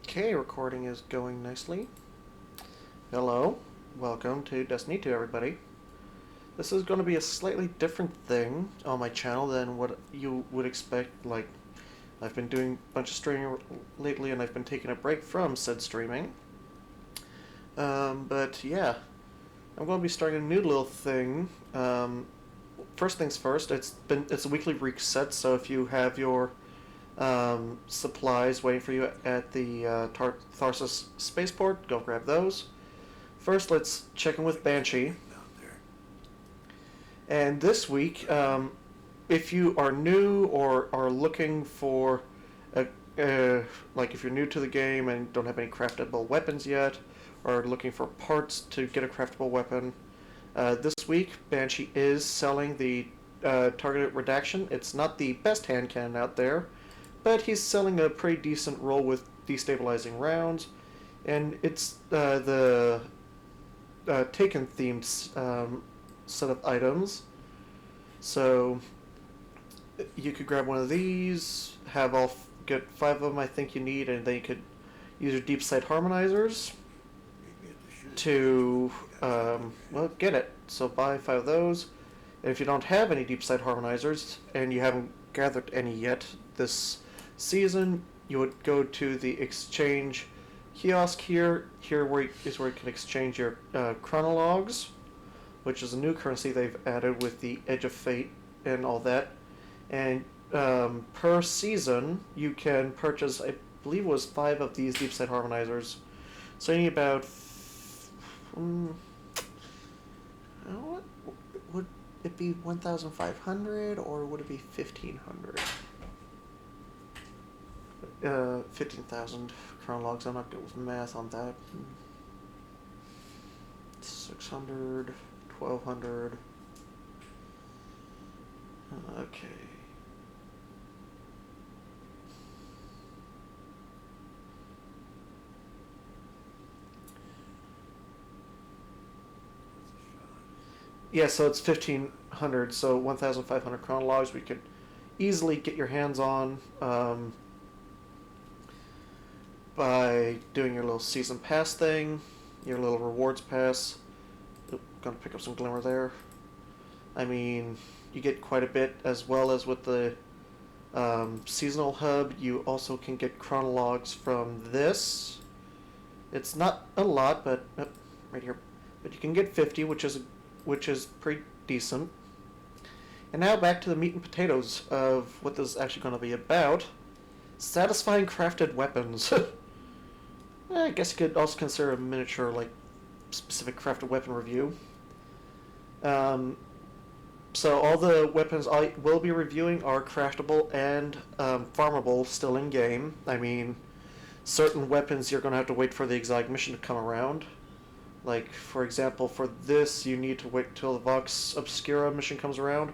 Okay, recording is going nicely. Hello, welcome to Destiny 2, everybody. This is going to be a slightly different thing on my channel than what you would expect. Like, I've been doing a bunch of streaming lately, and I've been taking a break from said streaming. But yeah, I'm going to be starting a new little thing. First things first, it's a weekly reset, so if you have your supplies waiting for you at the Tharsis spaceport, go grab those. First, let's check in with Banshee. And this week, if you are new or are looking for like if you're new to the game and don't have any craftable weapons yet, or looking for parts to get a craftable weapon, this week Banshee is selling the targeted redaction. It's not the best hand cannon out there, but he's selling a pretty decent roll with destabilizing rounds, and it's the Taken themed set of items. So you could grab one of these, get 5 of them I think you need, and then you could use your deep sight harmonizers to get it. So buy 5 of those. And if you don't have any deep sight harmonizers and you haven't gathered any yet this season, you would go to the exchange kiosk here. Here is where you can exchange your chronologues, which is a new currency they've added with the Edge of Fate and all that. And per season, you can purchase, I believe it was 5 of these deep sight harmonizers. So you need about what would it be, 1,500 or would it be 1,500? 15,000 chronologues. I'm not good with math on that. 600, 1,200. Okay. Yeah, so it's 1,500, so 1,500 chronologues we could easily get your hands on by doing your little season pass thing, your little rewards pass. Oop, gonna pick up some glimmer there. I mean, you get quite a bit, as well as with the seasonal hub. You also can get chronologues from this. It's not a lot, but right here. But you can get 50, which is pretty decent. And now back to the meat and potatoes of what this is actually going to be about. Satisfying crafted weapons. I guess you could also consider a miniature, like, specific crafted weapon review. So all the weapons I will be reviewing are craftable and farmable still in game. I mean, certain weapons you're going to have to wait for the exotic mission to come around. Like, for example, for this, you need to wait till the Vox Obscura mission comes around.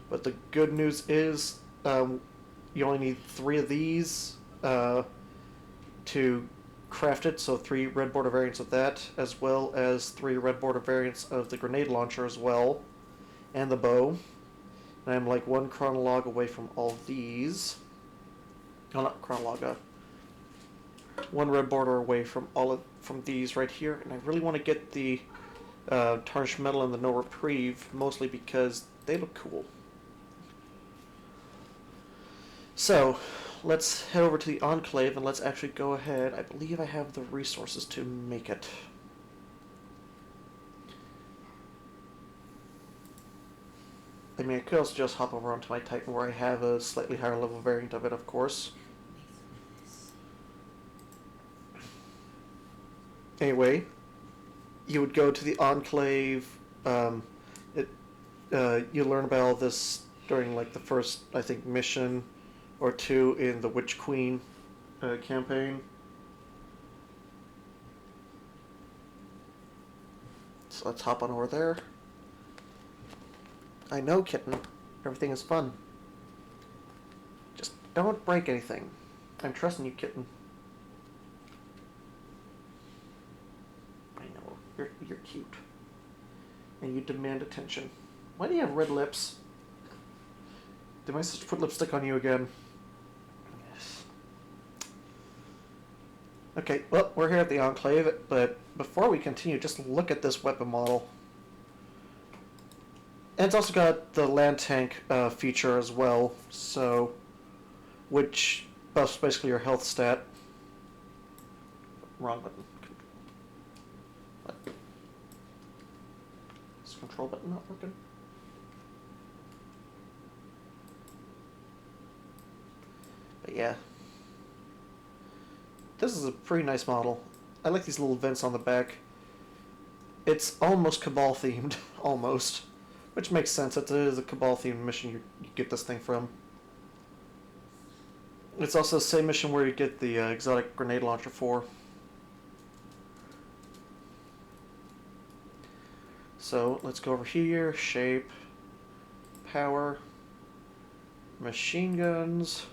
But the good news is, you only need 3 of these to craft it. So 3 red border variants of that, as well as 3 red border variants of the grenade launcher as well, and the bow. And I'm like 1 chronologue away from all these. Oh, not chronologue. 1 red border away from from these right here, and I really want to get the tarnished metal and the no reprieve, mostly because they look cool. So let's head over to the Enclave and let's actually go ahead. I believe I have the resources to make it. I mean, I could also just hop over onto my Titan, where I have a slightly higher level variant of it, of course. Anyway, you would go to the Enclave. You learn about all this during, like, the first, I think, mission or 2 in the Witch Queen campaign. So let's hop on over there. I know, kitten. Everything is fun. Just don't break anything. I'm trusting you, kitten. I know. You're cute. And you demand attention. Why do you have red lips? Did my sister put lipstick on you again? Yes. Okay, well, we're here at the Enclave, but before we continue, just look at this weapon model. And it's also got the land tank feature as well, so which buffs basically your health stat. Wrong button. What? Is the control button not working? But yeah. This is a pretty nice model. I like these little vents on the back. It's almost Cabal themed, almost. Which makes sense, it is a Cabal themed mission you get this thing from. It's also the same mission where you get the exotic grenade launcher for. So let's go over here, shape, power, machine guns,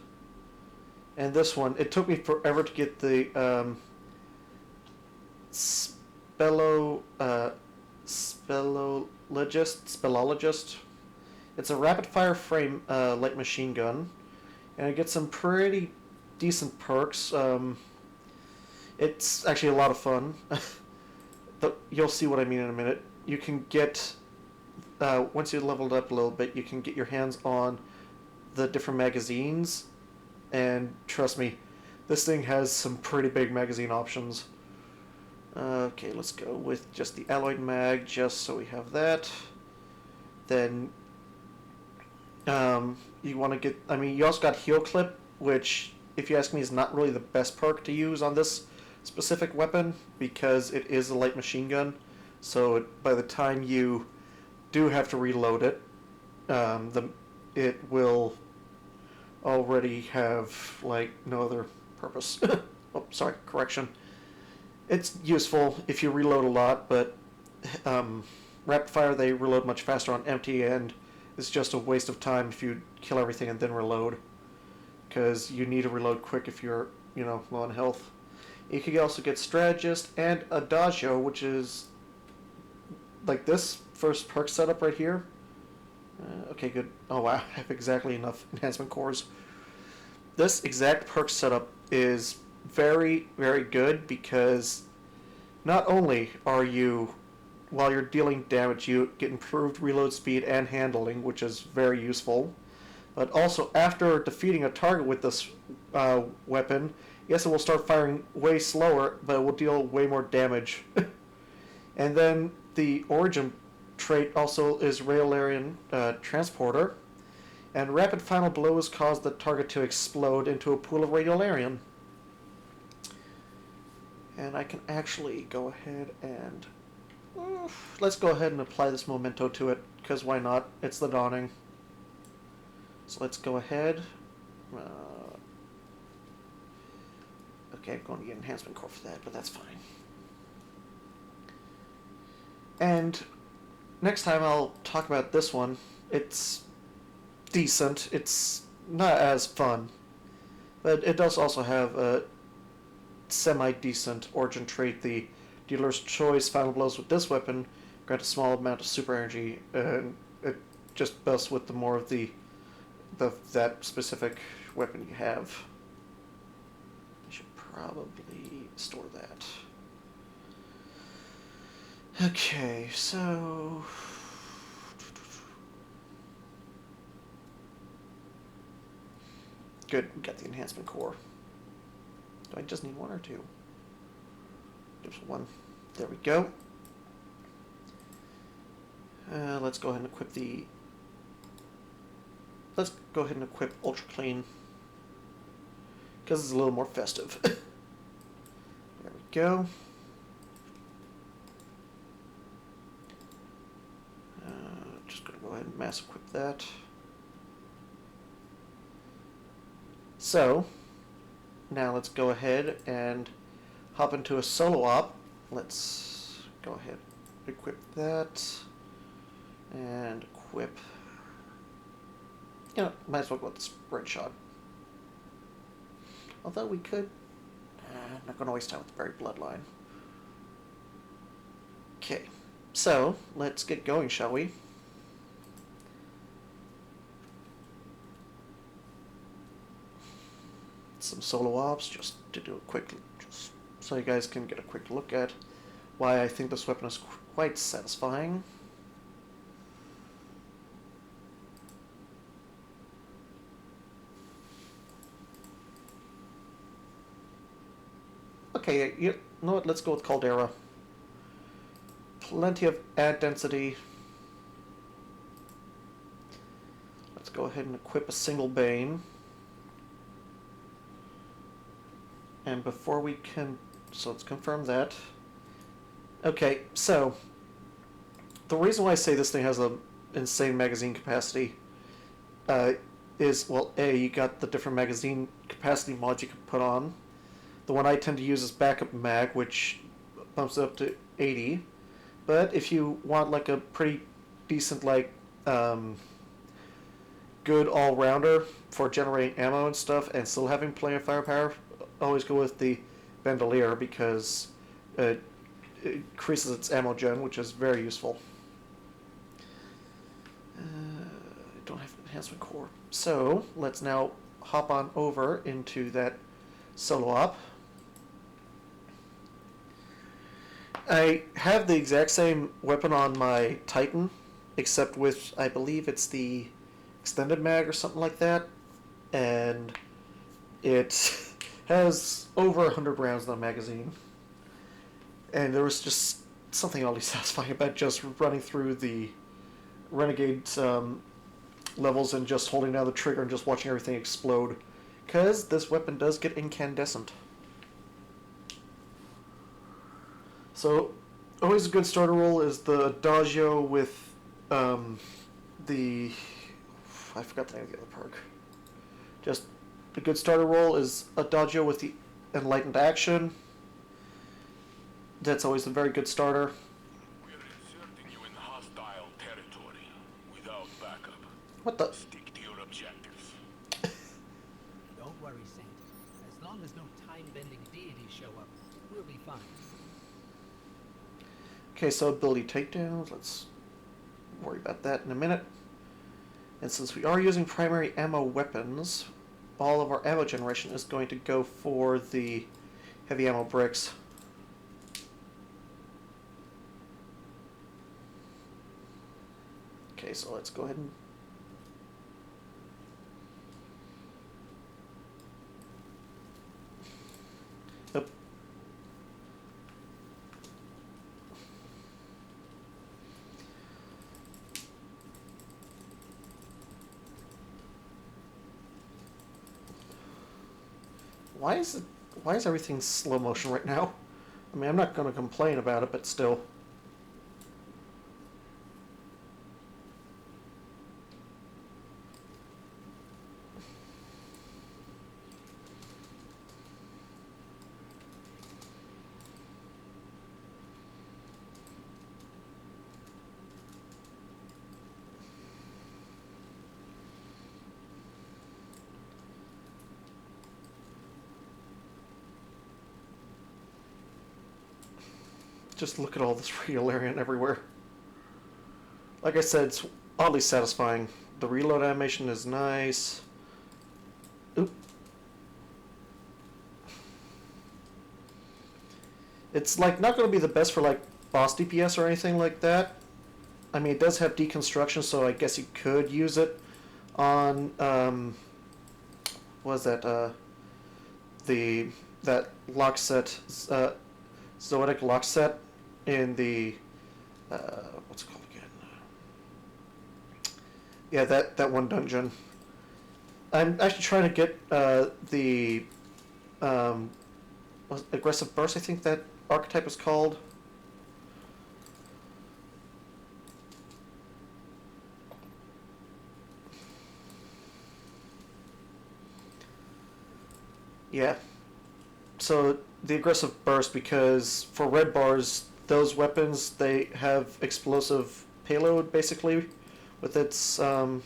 and this one. It took me forever to get the Spellologist. It's a rapid-fire frame light machine gun, and it gets some pretty decent perks. It's actually a lot of fun. You'll see what I mean in a minute. You can get, once you leveled up a little bit, you can get your hands on the different magazines, and trust me, this thing has some pretty big magazine options. Okay, let's go with just the alloyed mag, just so we have that. Then, you want to get, you also got Heel Clip, which, if you ask me, is not really the best perk to use on this specific weapon, because it is a light machine gun, so by the time you do have to reload it, it will already have, like, no other purpose. Oh, sorry, correction. It's useful if you reload a lot, but rapid fire, they reload much faster on empty, and it's just a waste of time if you kill everything and then reload, because you need to reload quick if you're, low on health. You can also get Strategist and Adagio, which is like this first perk setup right here. Okay, good. Oh wow, I have exactly enough enhancement cores. This exact perk setup is very, very good, because not only are you, while you're dealing damage, you get improved reload speed and handling, which is very useful, but also after defeating a target with this weapon, yes, it will start firing way slower, but it will deal way more damage. And then the origin trait also is Railarian Transporter, and rapid final blows cause the target to explode into a pool of Radiolarian. And I can actually go ahead and... let's go ahead and apply this memento to it, because why not? It's the Dawning. So let's go ahead. Okay, I'm going to get enhancement core for that, but that's fine. And next time I'll talk about this one. It's decent. It's not as fun, but it does also have a semi-decent origin trait. The dealer's choice final blows with this weapon grant a small amount of super energy, and it just buffs with the more of that specific weapon you have. I should probably store that. Okay, so... Good, we got the enhancement core. Do I just need one or two? Just one. There we go. Let's go ahead and equip the... Let's go ahead and equip Ultra Clean, because it's a little more festive. There we go. Just going to go ahead and mass equip that. So, now let's go ahead and hop into a solo op. Let's go ahead and equip that. And equip... might as well go with the Spread Shot. Although we could... I'm not going to waste time with the Buried Bloodline. Okay, so let's get going, shall we? Some solo ops, just to do a quick so you guys can get a quick look at why I think this weapon is quite satisfying. Okay, you know what? Let's go with Caldera. Plenty of add density. Let's go ahead and equip a single Bane. And before we can... So let's confirm that. Okay, so... The reason why I say this thing has an insane magazine capacity is, well, A, you got the different magazine capacity mods you can put on. The one I tend to use is Backup Mag, which bumps it up to 80. But if you want like a pretty decent, like, good all-rounder for generating ammo and stuff and still having plenty of firepower, always go with the Bandolier because it increases its ammo gen, which is very useful. I don't have an enhancement core. So, let's now hop on over into that solo op. I have the exact same weapon on my Titan, except with, I believe it's the extended mag or something like that, and it has over 100 rounds in the magazine. And there was just something oddly satisfying about just running through the Renegade levels and just holding down the trigger and just watching everything explode, because this weapon does get incandescent. So, always a good starter roll is the Adagio with the... I forgot the name of the other perk. Just a good starter roll is Adagio with the Enlightened Action. That's always a very good starter. We're inserting you in hostile territory without backup. What the... Stick to your objectives. Don't worry, Saint. As long as no time-bending deities show up, we'll be fine. Okay, so ability takedowns, let's worry about that in a minute. And since we are using primary ammo weapons, all of our ammo generation is going to go for the heavy ammo bricks. Okay, so let's go ahead and... Nope. Why is everything slow motion right now? I mean, I'm not going to complain about it, but still. Just look at all this Regalarian everywhere. Like I said, it's oddly satisfying. The reload animation is nice. Oop. It's like not going to be the best for like boss DPS or anything like that. I mean, it does have deconstruction, so I guess you could use it on what was that that lock set Zoetic lock set in the what's it called again? Yeah, that one dungeon. I'm actually trying to get the aggressive burst. I think that archetype is called. Yeah. So the aggressive burst, because for red bars, those weapons, they have explosive payload basically with its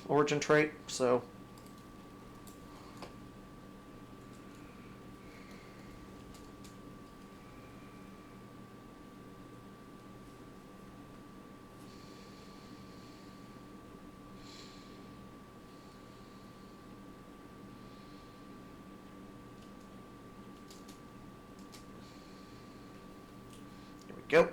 origin trait. So go.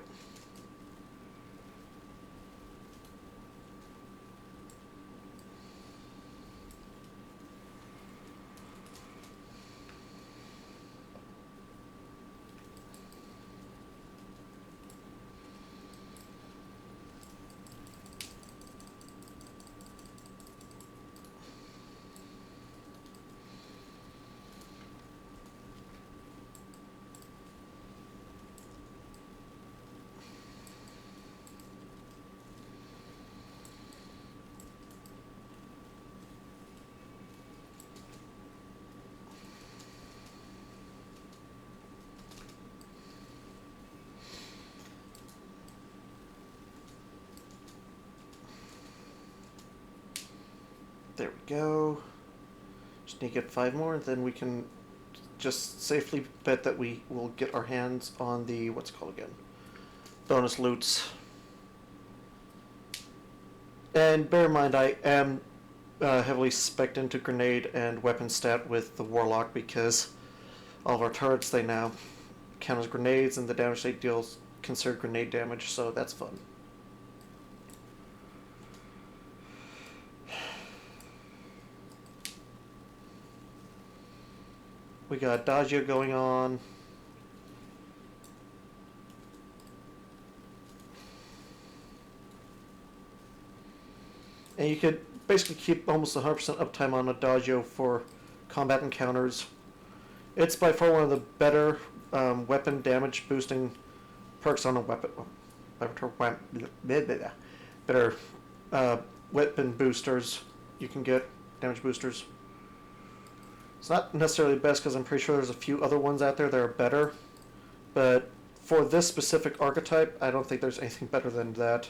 There we go. Just need to get 5 more, and then we can just safely bet that we will get our hands on the, what's it called again? Bonus loots. And bear in mind, I am heavily spec'd into grenade and weapon stat with the Warlock because all of our turrets, they now count as grenades, and the damage they deal is considered grenade damage, so that's fun. We got Dodgio going on. And you could basically keep almost 100% uptime on Adagio for combat encounters. It's by far one of the better weapon damage boosting perks on a weapon. Better weapon boosters you can get, damage boosters. It's not necessarily the best because I'm pretty sure there's a few other ones out there that are better. But for this specific archetype, I don't think there's anything better than that.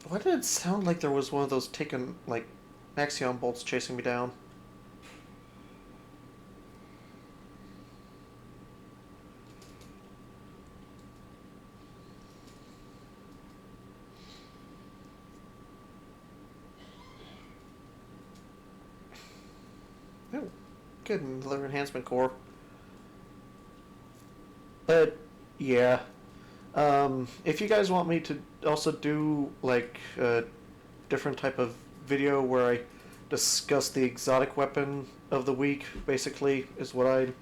Why did it sound like there was one of those taken, like, Axion bolts chasing me down? Oh, good, another enhancement core. But, yeah. If you guys want me to also do, like, a different type of video where I discuss the exotic weapon of the week, basically, is what I'm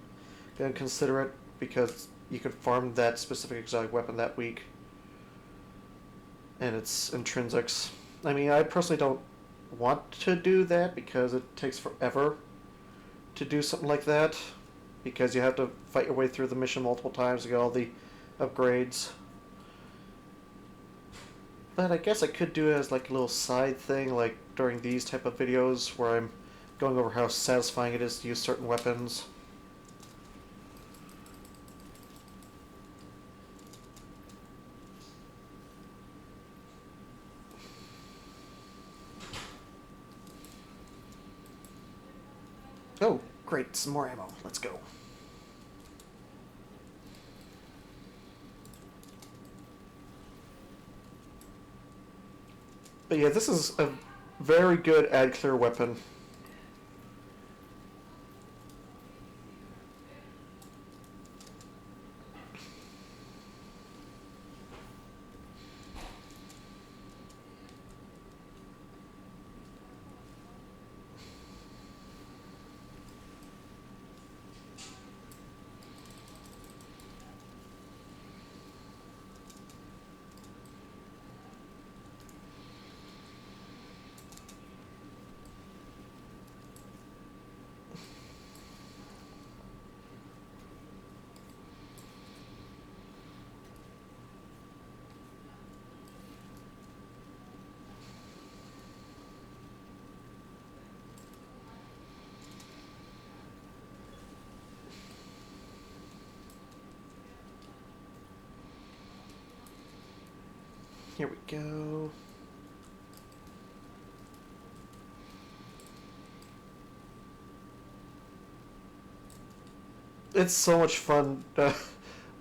going to consider it, because you can farm that specific exotic weapon that week. And its intrinsics. I mean, I personally don't want to do that because it takes forever to do something like that, because you have to fight your way through the mission multiple times to get all the upgrades. But I guess I could do it as like a little side thing, like during these type of videos where I'm going over how satisfying it is to use certain weapons. Oh, great, some more ammo. Let's go. But yeah, this is a very good add clear weapon. Here we go. It's so much fun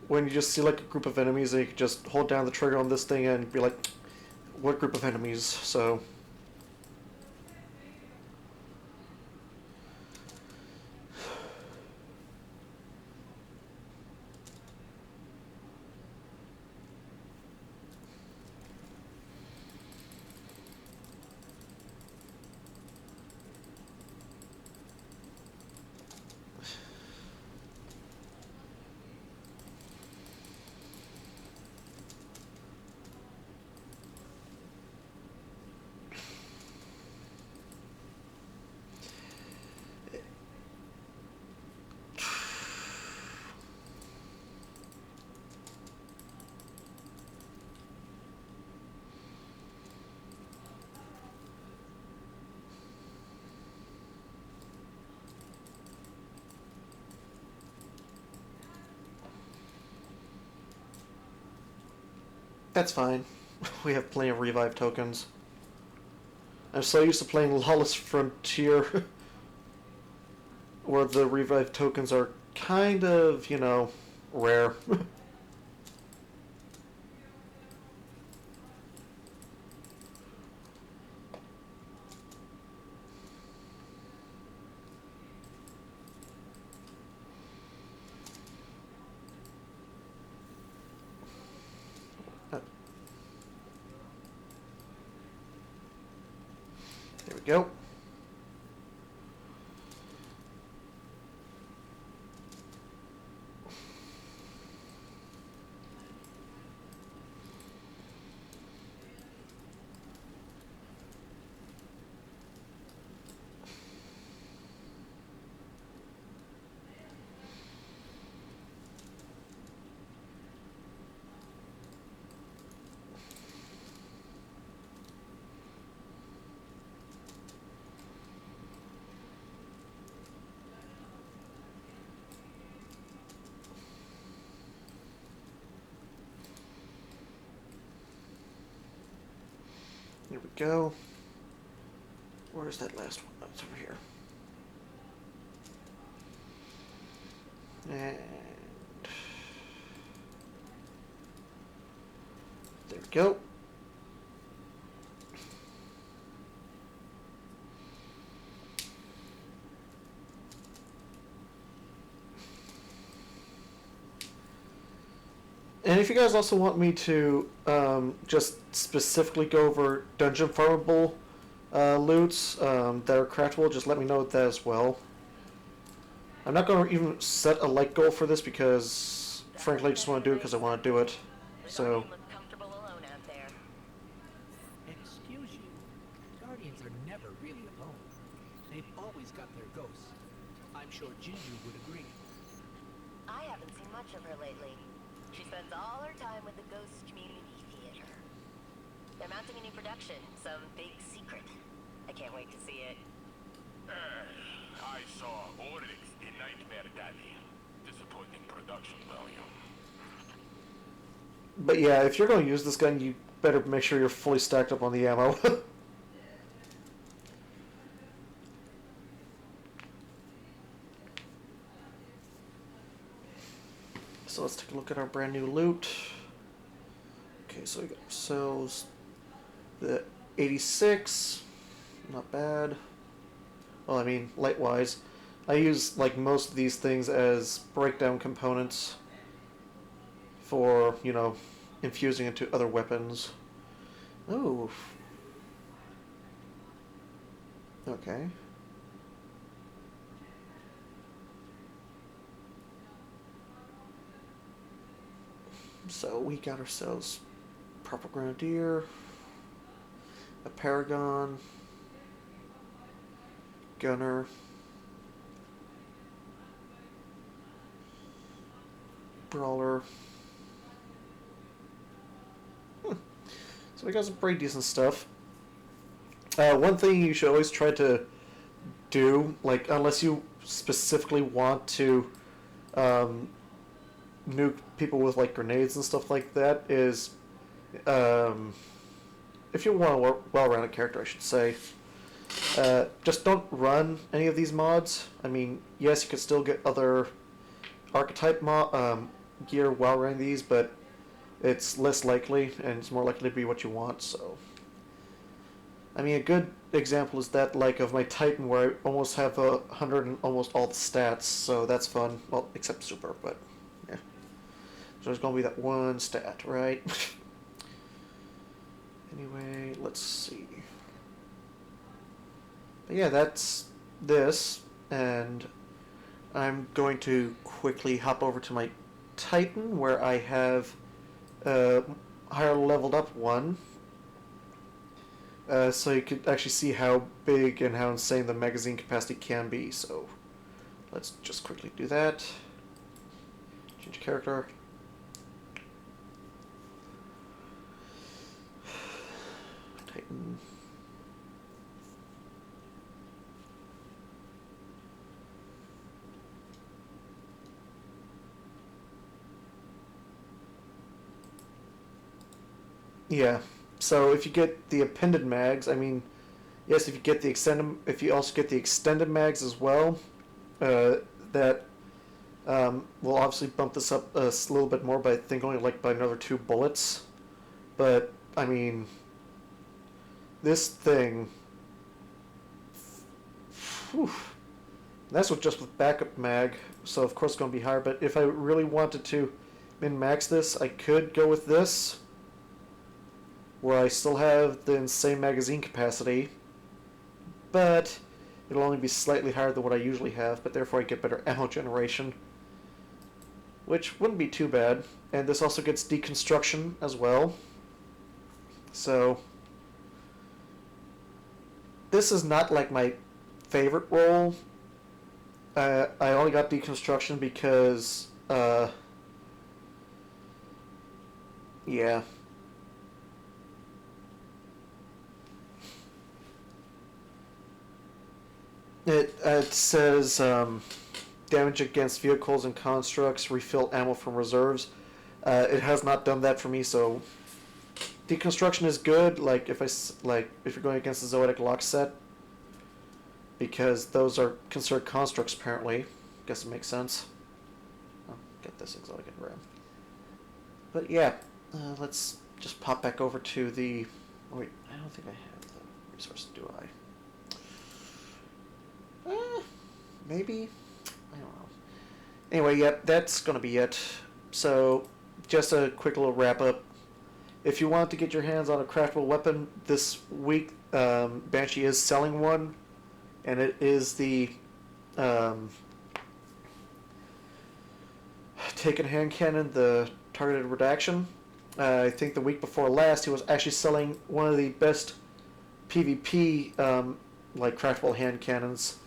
when you just see like a group of enemies and you can just hold down the trigger on this thing and be like, what group of enemies? So that's fine. We have plenty of revive tokens. I'm so used to playing Lawless Frontier where the revive tokens are kind of, you know, rare. There we go. Here we go. Where's that last one? Oh, it's over here. And there we go. And if you guys also want me to just specifically go over dungeon farmable loots that are craftable, just let me know that as well. I'm not going to even set a like goal for this because, frankly, I just want to do it because I want to do it. So. Excuse you. Guardians are never really alone. They've always got their ghosts. I'm sure Juju would agree. I haven't seen much of her lately. She spends all her time with the Ghost Community Theater. They're mounting a new production, some big secret. I can't wait to see it. I saw Oryx in Nightmare Daddy. Disappointing production value. But yeah, if you're going to use this gun, you better make sure you're fully stacked up on the ammo. So let's take a look at our brand new loot. Okay, so we got ourselves the 86. Not bad. Well, I mean, light-wise. I use, like, most of these things as breakdown components for, you know, infusing into other weapons. Ooh. Okay. So we got ourselves Purple Grenadier, a Paragon, Gunner, Brawler. So we got some pretty decent stuff. One thing you should always try to do, like, unless you specifically want to nuke people with, like, grenades and stuff like that, is if you want a well-rounded character, I should say, just don't run any of these mods. I mean, yes, you could still get other archetype gear while running these, but it's less likely, and it's more likely to be what you want, so... I mean, a good example is that, like, of my Titan, where I almost have 100 and almost all the stats, so that's fun. Well, except super, but, yeah. So there's gonna be that one stat, right? Anyway, let's see. But yeah, that's this, and I'm going to quickly hop over to my Titan, where I have higher leveled up one. So you could actually see how big and how insane the magazine capacity can be. So let's just quickly do that. Change character. Titan. Yeah. So if you get the appended mags, I mean, yes, if you get the if you also get the extended mags as well, that will obviously bump this up a little bit more by I think only like by another 2 bullets. But I mean, this thing, whew, that's just with backup mag, so of course it's going to be higher. But if I really wanted to min-max this, I could go with this, where I still have the insane magazine capacity, but it'll only be slightly higher than what I usually have, but therefore I get better ammo generation, which wouldn't be too bad. And this also gets deconstruction as well. So this is not like my favorite role. I only got deconstruction because yeah. It says damage against vehicles and constructs, refill ammo from reserves. It has not done that for me, so deconstruction is good. Like if you're going against the Zoetic lock set, because those are considered constructs apparently. Guess it makes sense. I'll get this exotic RAM. But yeah, let's just pop back over to the. Oh, wait, I don't think I have the resource, do I? Maybe? I don't know. Anyway, yep, that's going to be it. So, just a quick little wrap-up. If you want to get your hands on a craftable weapon this week, Banshee is selling one, and it is the Taken Hand Cannon, the Targeted Redaction. I think the week before last, he was actually selling one of the best PvP like craftable hand cannons.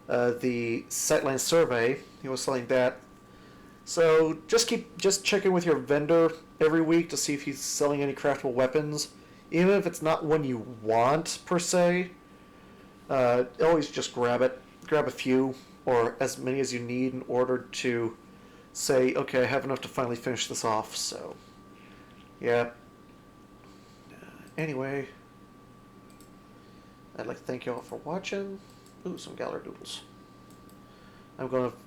The Sightline Survey, he was selling that. So just check in with your vendor every week to see if he's selling any craftable weapons, even if it's not one you want per se. Always just grab it, grab a few or as many as you need in order to say, okay, I have enough to finally finish this off. So, yeah. Anyway, I'd like to thank you all for watching. Ooh, some Galardoodles. I'm going to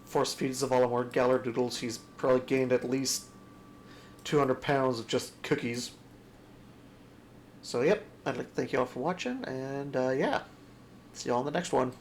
force feed Zavala more Galardoodles. He's probably gained at least 200 pounds of just cookies. So, yep, I'd like to thank you all for watching, and yeah, see you all in the next one.